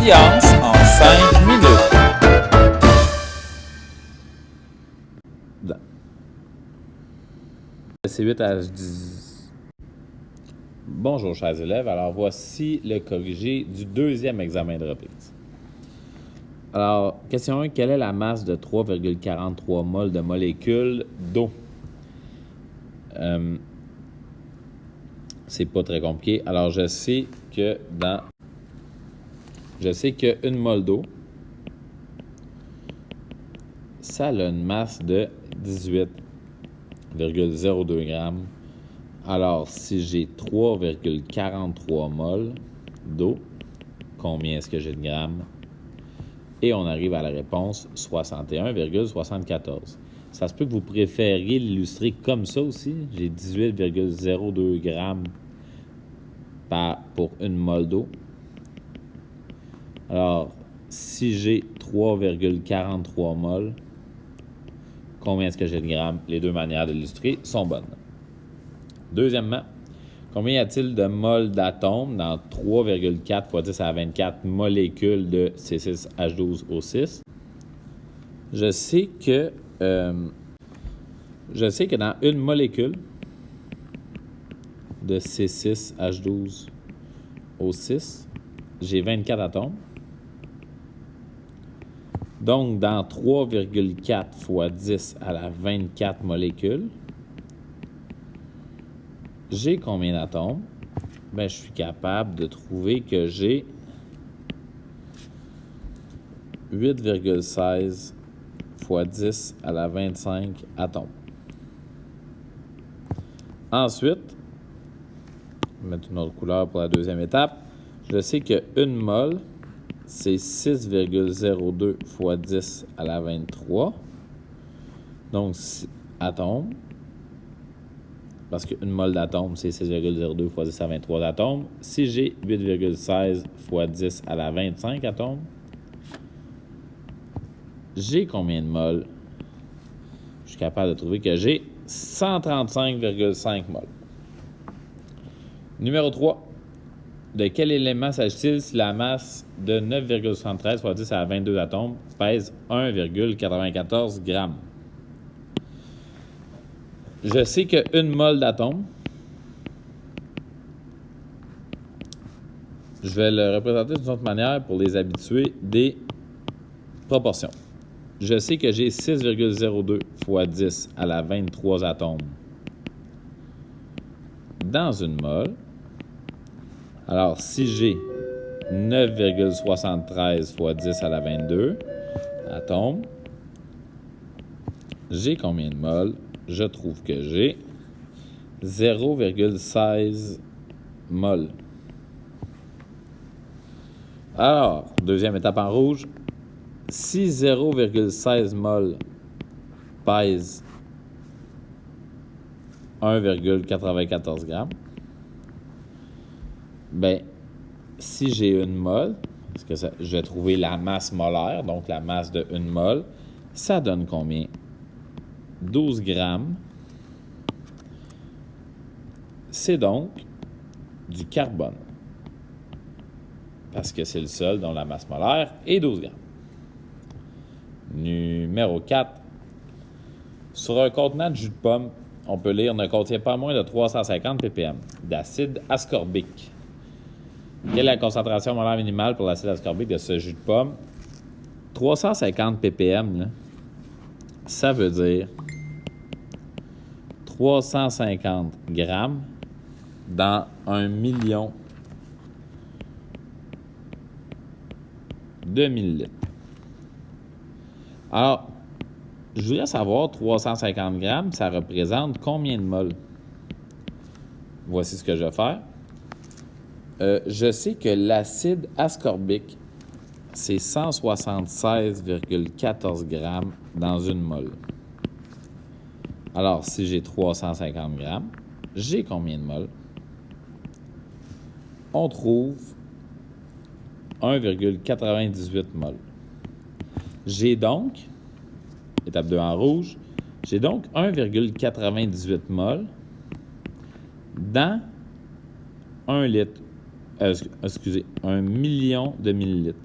science en 5 minutes. C8H10. Bonjour chers élèves, alors voici le corrigé du deuxième examen de reprise. Alors, question 1, quelle est la masse de 3,43 mol de molécules d'eau? C'est pas très compliqué. Alors, je sais qu'une mol d'eau, ça a une masse de 18,02 grammes. Alors, si j'ai 3,43 mol d'eau, combien est-ce que j'ai de grammes? Et on arrive à la réponse 61,74. Ça se peut que vous préfériez l'illustrer comme ça aussi. J'ai 18,02 grammes pour une mol d'eau. Alors, si j'ai 3,43 mol, combien est-ce que j'ai de grammes? Les deux manières de l'illustrer sont bonnes. Deuxièmement, combien y a-t-il de mol d'atomes dans 3,4 fois 10 à la 24 molécules de C6H12O6? Je sais que dans une molécule de C6H12O6, j'ai 24 atomes. Donc, dans 3,4 fois 10 à la 24 molécules, j'ai combien d'atomes? Ben, je suis capable de trouver que j'ai 8,16 fois 10 à la 25 atomes. Ensuite, je vais mettre une autre couleur pour la deuxième étape. Je sais qu'une mol, c'est 6,02 fois 10 à la 23. Donc, atomes. Parce qu'une mol d'atomes, c'est 6,02 fois 10 à la 23 atomes. Si j'ai 8,16 fois 10 à la 25 atomes, j'ai combien de mols? Je suis capable de trouver que j'ai 135,5 mols. Numéro 3. De quel élément s'agit-il si la masse de 9,73 fois 10 à la 22 atomes pèse 1,94 grammes? Je sais qu'une mol d'atomes, je vais le représenter d'une autre manière pour les habituer des proportions. Je sais que j'ai 6,02 fois 10 à la 23 atomes dans une mol. Alors, si j'ai 9,73 fois 10 à la 22 atomes, j'ai combien de mols? Je trouve que j'ai 0,16 mol. Alors, deuxième étape en rouge. Si 0,16 mol pèse 1,94 grammes, ben, si j'ai une mol, parce que je vais trouver la masse molaire, donc la masse de une mol, ça donne combien? 12 grammes. C'est donc du carbone. Parce que c'est le seul dont la masse molaire est 12 grammes. Numéro 4. Sur un contenant de jus de pomme, on peut lire ne contient pas moins de 350 ppm d'acide ascorbique. Quelle est la concentration molaire minimale pour l'acide ascorbique de ce jus de pomme? 350 ppm, là, ça veut dire 350 grammes dans 1 million de millilitres. Alors, je voudrais savoir 350 grammes, ça représente combien de mols? Voici ce que je vais faire. Je sais que l'acide ascorbique, c'est 176,14 grammes dans une mol. Alors, si j'ai 350 grammes, j'ai combien de mols? On trouve 1,98 mol. J'ai donc, étape 2 en rouge, j'ai donc 1,98 mol dans 1 litre. 1 million de millilitres.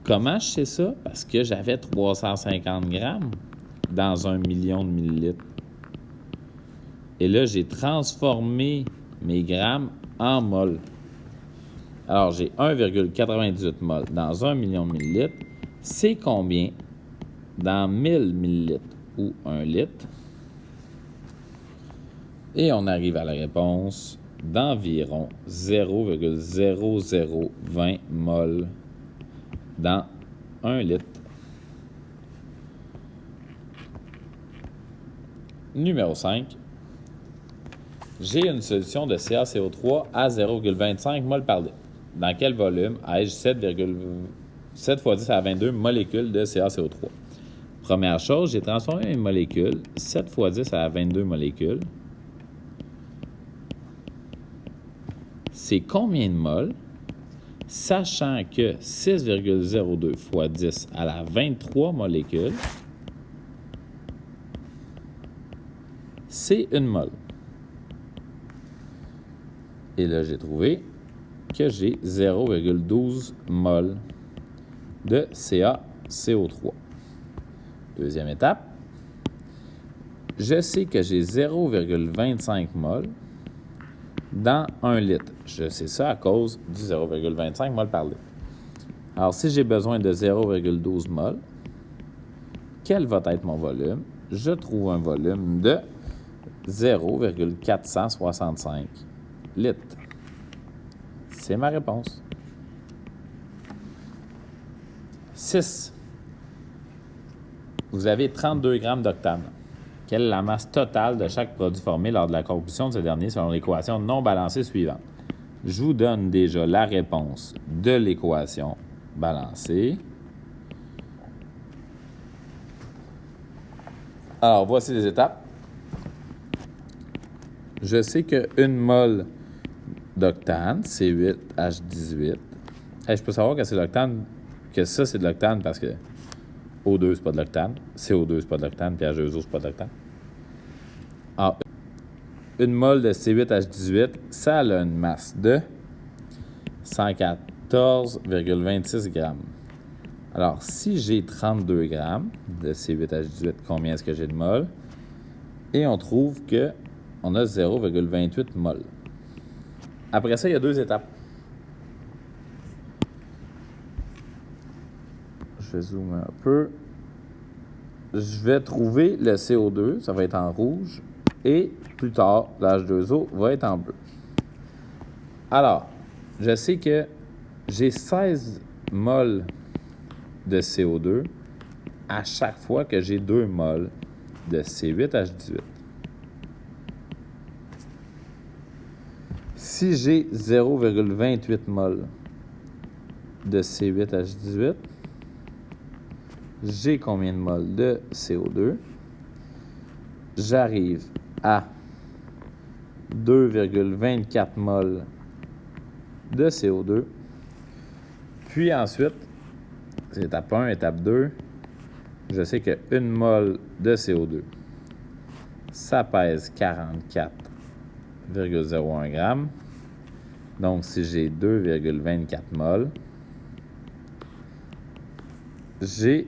Comment je sais ça? Parce que j'avais 350 grammes dans 1 million de millilitres. Et là, j'ai transformé mes grammes en mol. Alors, j'ai 1,98 mol dans 1 million de millilitres. C'est combien dans 1000 millilitres ou 1 litre? Et on arrive à la réponse d'environ 0,0020 mol dans 1 litre. Numéro 5. J'ai une solution de CaCO3 à 0,25 mol par litre. Dans quel volume ai-je 7 fois 10 à la 22 molécules de CaCO3? Première chose, j'ai transformé mes molécules, 7 fois 10 à la 22 molécules. C'est combien de moles? Sachant que 6,02 fois 10 à la 23 molécules, c'est 1 mol. Et là, j'ai trouvé que j'ai 0,12 mol de CaCO3. Deuxième étape, je sais que j'ai 0,25 mol dans 1 litre. Je sais ça à cause du 0,25 mol par litre. Alors, si j'ai besoin de 0,12 mol, quel va être mon volume? Je trouve un volume de 0,465 litres. C'est ma réponse. 6. Vous avez 32 grammes d'octane. Quelle est la masse totale de chaque produit formé lors de la combustion de ce dernier selon l'équation non balancée suivante? Je vous donne déjà la réponse de l'équation balancée. Alors, voici les étapes. Je sais que 1 mol d'octane, c'est 8H18. Hey, je peux savoir que c'est l'octane, que ça, c'est de l'octane parce que O2, c'est pas de l'octane. CO2, c'est pas de l'octane. Puis H2O, c'est pas de l'octane. Alors, 1 mol de C8H18, ça a une masse de 114,26 grammes. Alors, si j'ai 32 grammes de C8H18, combien est-ce que j'ai de mol? Et on trouve qu'on a 0,28 mol. Après ça, il y a 2 étapes. Je vais zoomer un peu. Je vais trouver le CO2, ça va être en rouge, et plus tard, l'H2O va être en bleu. Alors, je sais que j'ai 16 mol de CO2 à chaque fois que j'ai 2 mol de C8H18. Si j'ai 0,28 mol de C8H18, j'ai combien de mol de CO2? J'arrive à 2,24 mol de CO2. Puis ensuite, c'est étape 1, étape 2, je sais que 1 mol de CO2, ça pèse 44,01 grammes. Donc, si j'ai 2,24 mol, j'ai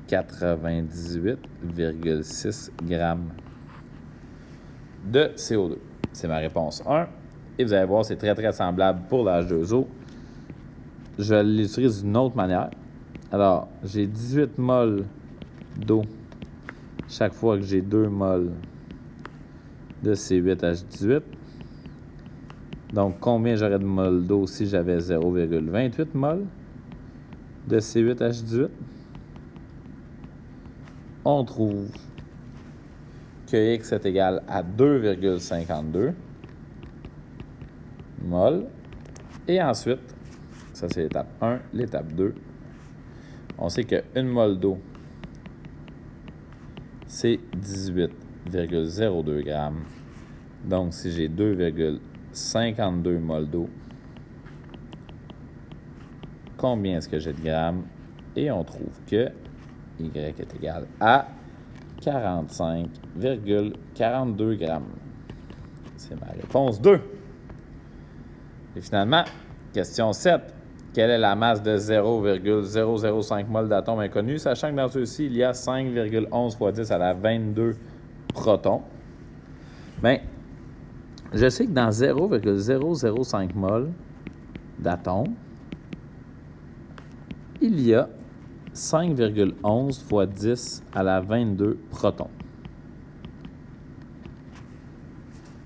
98,6 grammes de CO2. C'est ma réponse 1. Et vous allez voir, c'est très, très semblable pour l'H2O. Je l'utilise d'une autre manière. Alors, j'ai 18 mol d'eau chaque fois que j'ai 2 mol de C8H18. Donc, combien j'aurais de mol d'eau si j'avais 0,28 mol de C8H18? On trouve que X est égal à 2,52 mol. Et ensuite, ça c'est l'étape 1, l'étape 2. On sait que 1 mol d'eau, c'est 18,02 grammes. Donc, si j'ai 2,52 mol d'eau, combien est-ce que j'ai de grammes? Et on trouve que Y est égal à 45,42 grammes. C'est ma réponse 2. Et finalement, question 7. Quelle est la masse de 0,005 mol d'atomes inconnus, sachant que dans ceux-ci, il y a 5,11 fois 10 à la 22 protons. Bien, je sais que dans 0,005 mol d'atomes, il y a 5,11 fois 10 à la 22 protons.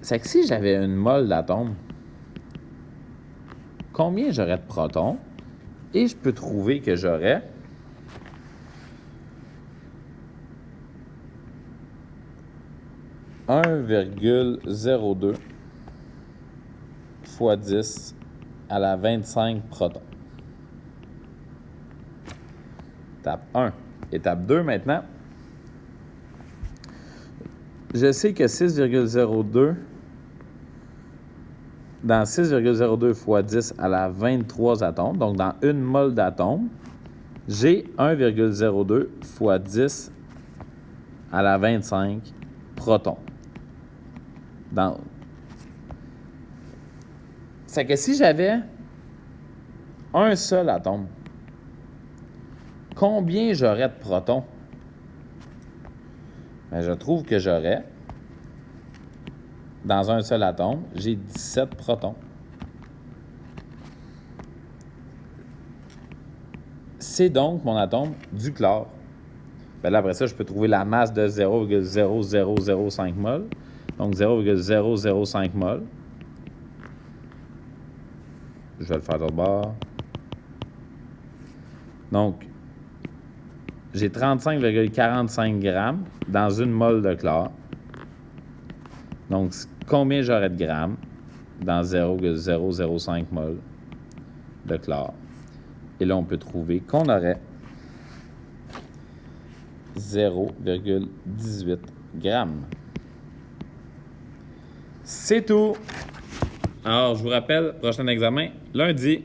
C'est que si j'avais une mole d'atomes, combien j'aurais de protons? Et je peux trouver que j'aurais « 1,02 fois 10 à la 25 protons. » Étape 1. Étape 2 maintenant. Je sais que 6,02 dans 6,02 fois 10 à la 23 atomes, donc dans une mole d'atomes, j'ai 1,02 fois 10 à la 25 protons. C'est que si j'avais un seul atome, combien j'aurais de protons? Bien, je trouve que j'aurais, dans un seul atome, j'ai 17 protons. C'est donc mon atome du chlore. Bien là, après ça, je peux trouver la masse de 0,0005 mol. Donc 0,005 mol. Je vais le faire de l'autre bord. Donc, j'ai 35,45 grammes dans une mole de chlore. Donc, combien j'aurais de grammes dans 0,005 mol de chlore? Et là, on peut trouver qu'on aurait 0,18 grammes. C'est tout. Alors, je vous rappelle, prochain examen, lundi.